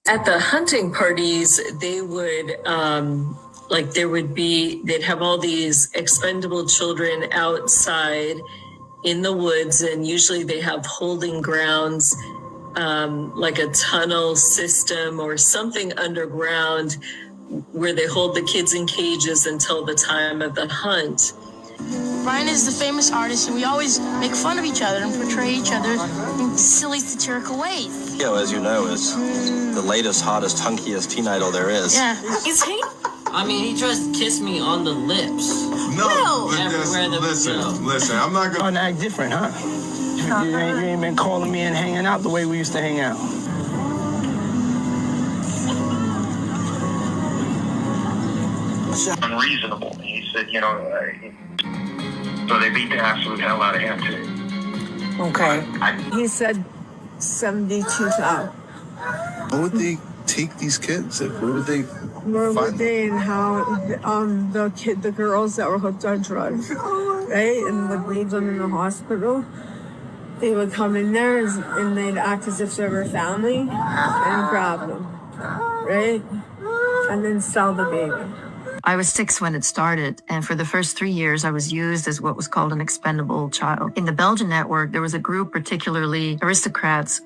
At the hunting parties, they would, they'd have all these expendable children outside in the woods, and usually they have holding grounds, like a tunnel system or something underground where they hold the kids in cages until the time of the hunt. Brian is the famous artist, and we always make fun of each other and portray each other in silly, satirical ways. Theo, as you know, is the latest, hottest, hunkiest teen idol there is. Yeah. Is he? I mean, he tries to kiss me on the lips. No, Listen, I'm not gonna act different, huh? You ain't been calling me and hanging out the way we used to hang out. Unreasonable. He said, so they beat the absolute hell out of him, too. Okay. He said 72,000. How would they take these kids? Where would they find them? And how the girls that were hooked on drugs, right, and would leave them in the hospital. They would come in there and they'd act as if they were family and grab them, right, and then sell the baby. I was 6 when it started, and for the first 3 years, I was used as what was called an expendable child. In the Belgian network, there was a group, particularly aristocrats,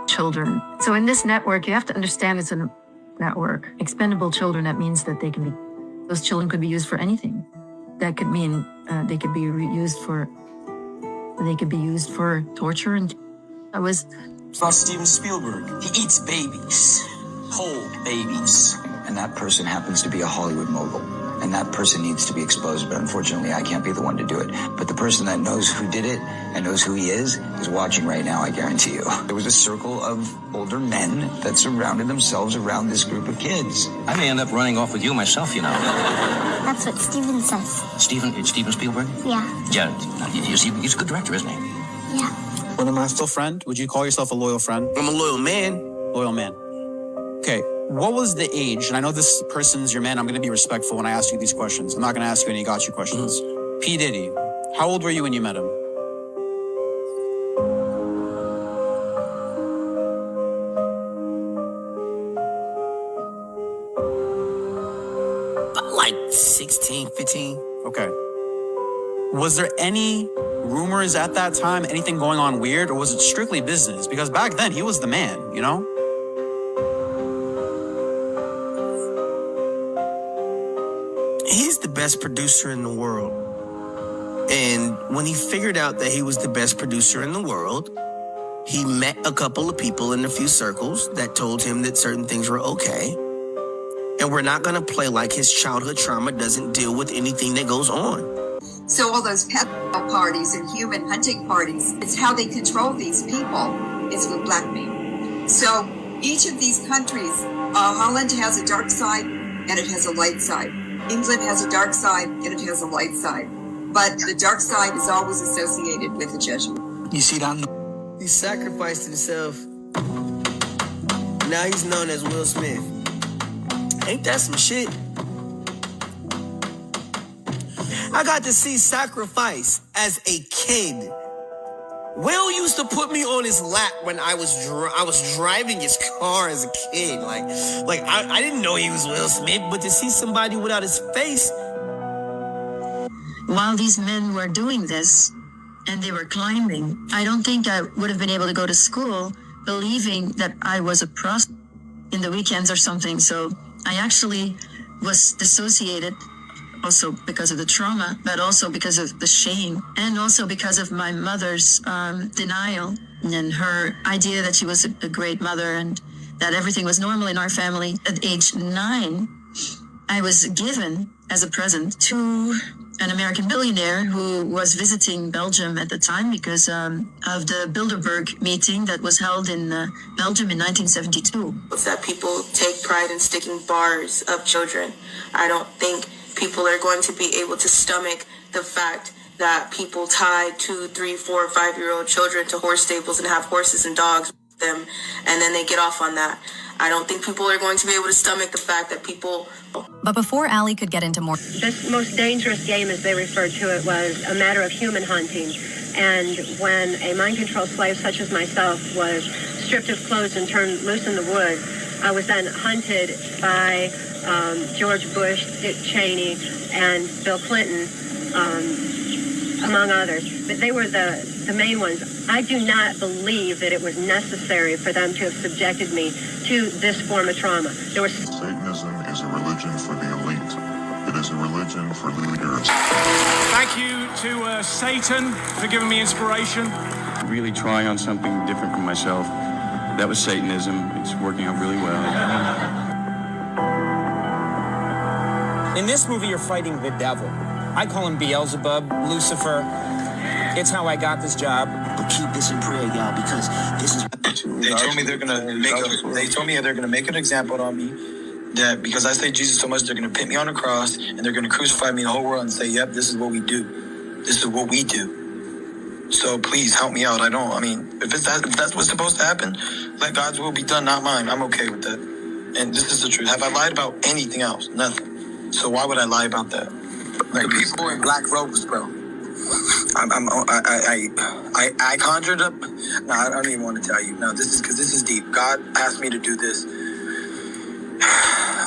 children. So in this network, you have to understand it's a network. Expendable children, that means that those children could be used for anything. That could mean they could be used for torture. And I was... About Steven Spielberg. He eats babies. Whole babies. And that person happens to be a Hollywood mogul. And that person needs to be exposed, but unfortunately I can't be the one to do it. But the person that knows who did it and knows who he is watching right now, I guarantee you. There was a circle of older men that surrounded themselves around this group of kids. I may end up running off with you myself, you know. That's what Steven says. Steven Spielberg? Yeah. Yeah, he's a good director, isn't he? Yeah. Well, am I still friend? Would you call yourself a loyal friend? I'm a loyal man. Loyal man. Okay. What was the age? And I know this person's your man. I'm going to be respectful when I ask you these questions. I'm not going to ask you any got you questions. P. Diddy, how old were you when you met him? Like 16, 15. Okay. Was there any rumors at that time, anything going on weird, or was it strictly business? Because back then, he was the man, you know? He's the best producer in the world. And when he figured out that he was the best producer in the world, he met a couple of people in a few circles that told him that certain things were okay. And we're not going to play like his childhood trauma doesn't deal with anything that goes on. So all those pedophile parties and human hunting parties, it's how they control these people is with blackmail. So each of these countries, Holland has a dark side and it has a light side. England has a dark side and it has a light side. But the dark side is always associated with the Jesuit. You see that? He sacrificed himself. Now he's known as Will Smith. Ain't that some shit? I got to see sacrifice as a kid. Will used to put me on his lap when I was driving his car as a kid. I didn't know he was Will Smith, but to see somebody without his face. While these men were doing this and they were climbing, I don't think I would have been able to go to school believing that I was a prostitute in the weekends or something. So I actually was dissociated, also because of the trauma, but also because of the shame, and also because of my mother's denial and her idea that she was a great mother and that everything was normal in our family. At age 9, I was given as a present to an American billionaire who was visiting Belgium at the time because of the Bilderberg meeting that was held in Belgium in 1972. It's that people take pride in sticking bars of children. I don't think people are going to be able to stomach the fact that people tie 2, 3, 4, 5-year-old children to horse stables and have horses and dogs with them, and then they get off on that. I don't think people are going to be able to stomach the fact that people... But before Allie could get into more... The most dangerous game, as they referred to it, was a matter of human hunting. And when a mind-controlled slave such as myself was stripped of clothes and turned loose in the woods. I was then hunted by George Bush, Dick Cheney, and Bill Clinton, among others. But they were the main ones. I do not believe that it was necessary for them to have subjected me to this form of trauma. Satanism is a religion for the elite. It is a religion for leaders. Thank you to Satan for giving me inspiration. Really trying on something different for myself. That was Satanism. It's working out really well. In this movie, you're fighting the devil. I call him Beelzebub, Lucifer. It's how I got this job. But keep this in prayer, y'all, because this is. They told me they're gonna make an example on me. That because I say Jesus so much, they're gonna put me on a cross and they're gonna crucify me in the whole world and say, "Yep, this is what we do. This is what we do." So please help me out. If that's what's supposed to happen, let God's will be done, not mine. I'm okay with that. And this is the truth. Have I lied about anything else? Nothing. So why would I lie about that? Like people in black robes, bro. I conjured up. No, I don't even want to tell you. No, this is deep. God asked me to do this.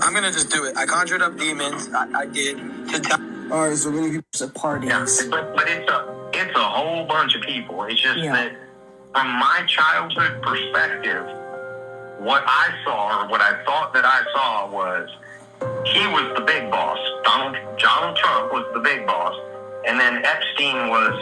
I'm gonna just do it. I conjured up demons. I did. All right, so many people at parties. Yeah, but it's a whole bunch of people. It's just that from my childhood perspective, what I saw or what I thought that I saw was he was the big boss. Donald Trump was the big boss, and then Epstein was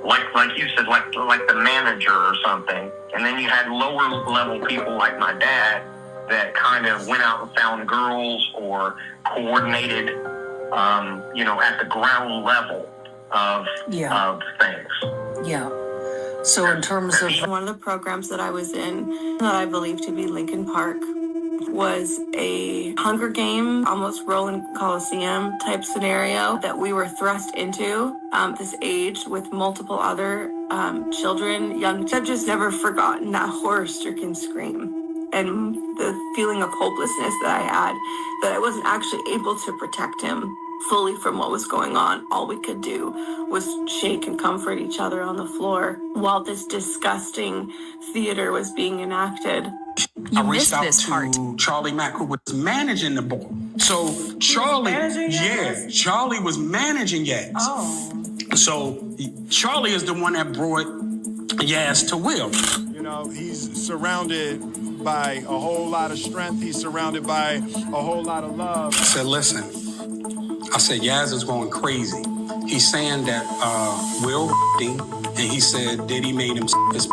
like you said, like the manager or something. And then you had lower level people like my dad that kind of went out and found girls or coordinated, at the ground level of things. Yeah. So in terms of one of the programs that I was in that I believe to be Lincoln Park was a Hunger Game, almost Roland Coliseum type scenario that we were thrust into this age with multiple other children, young. I've just never forgotten that horror-stricken scream and the feeling of hopelessness that I had, that I wasn't actually able to protect him fully from what was going on. All we could do was shake and comfort each other on the floor while this disgusting theater was being enacted. I reached out to Charlie Mack, who was managing the board. So Charlie was managing Yaz. Oh. So Charlie is the one that brought Yaz to Will. He's surrounded by a whole lot of strength. He's surrounded by a whole lot of love. I said, listen. I said, Yaz is going crazy. He's saying that Will him, and he said Diddy made him his.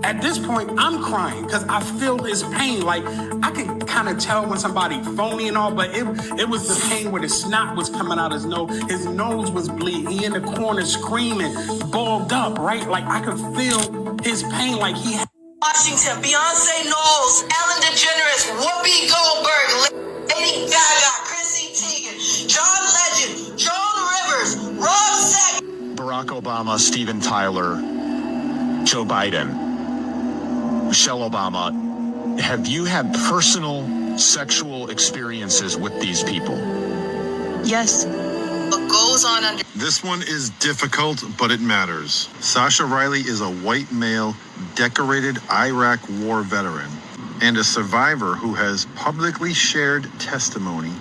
At this point, I'm crying because I feel his pain. Like, I can kind of tell when somebody phony and all, but it was the pain where the snot was coming out his nose. His nose was bleeding. He in the corner screaming, balled up, right? Like, I could feel his pain like he had. Washington, Beyonce Knowles, Ellen DeGeneres, Whoopi Goldberg, Lady Gaga, Chrissy Teigen, John Legend, Joan Rivers, Rob Sack, Barack Obama, Steven Tyler, Joe Biden, Michelle Obama. Have you had personal sexual experiences with these people? Yes. What goes on under... This one is difficult, but it matters. Sasha Riley is a white male, decorated Iraq war veteran, and a survivor who has publicly shared testimony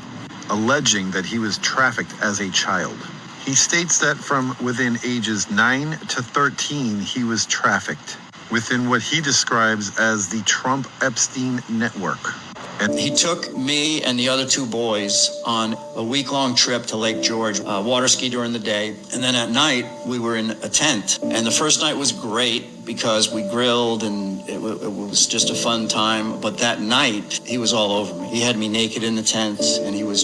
alleging that he was trafficked as a child. He states that from within ages 9 to 13, he was trafficked within what he describes as the Trump-Epstein network. And he took me and the other two boys on a week-long trip to Lake George, water ski during the day. And then at night, we were in a tent. And the first night was great because we grilled and it was just a fun time. But that night, he was all over me. He had me naked in the tent and it was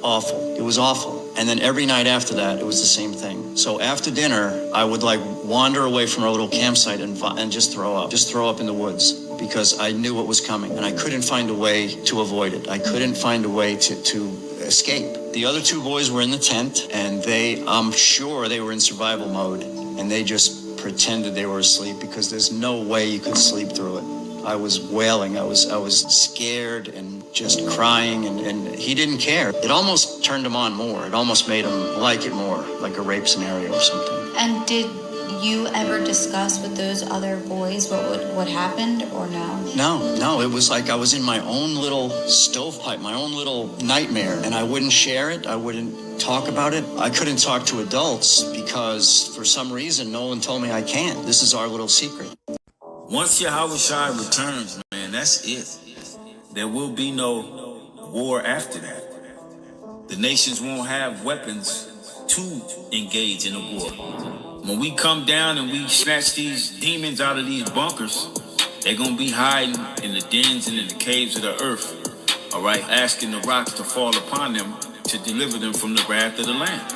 awful. It was awful. And then every night after that, it was the same thing. So after dinner, I would wander away from our little campsite and just throw up in the woods. Because I knew what was coming, and I couldn't find a way to avoid it. I couldn't find a way to escape. The other two boys were in the tent, and I'm sure they were in survival mode, and they just pretended they were asleep because there's no way you could sleep through it. I was wailing. I was scared and just crying, and he didn't care. It almost turned him on more. It almost made him like it more, like a rape scenario or something. And did you ever discuss with those other boys what happened, or no? No, it was like I was in my own little stovepipe, my own little nightmare, and I wouldn't share it. I wouldn't talk about it. I couldn't talk to adults because for some reason no one told me I can't. This is our little secret. Once Yahweh Shai returns, man, that's it. There will be no war after that. The nations won't have weapons to engage in a war. When we come down and we snatch these demons out of these bunkers, they're going to be hiding in the dens and in the caves of the earth, all right, asking the rocks to fall upon them to deliver them from the wrath of the Lamb.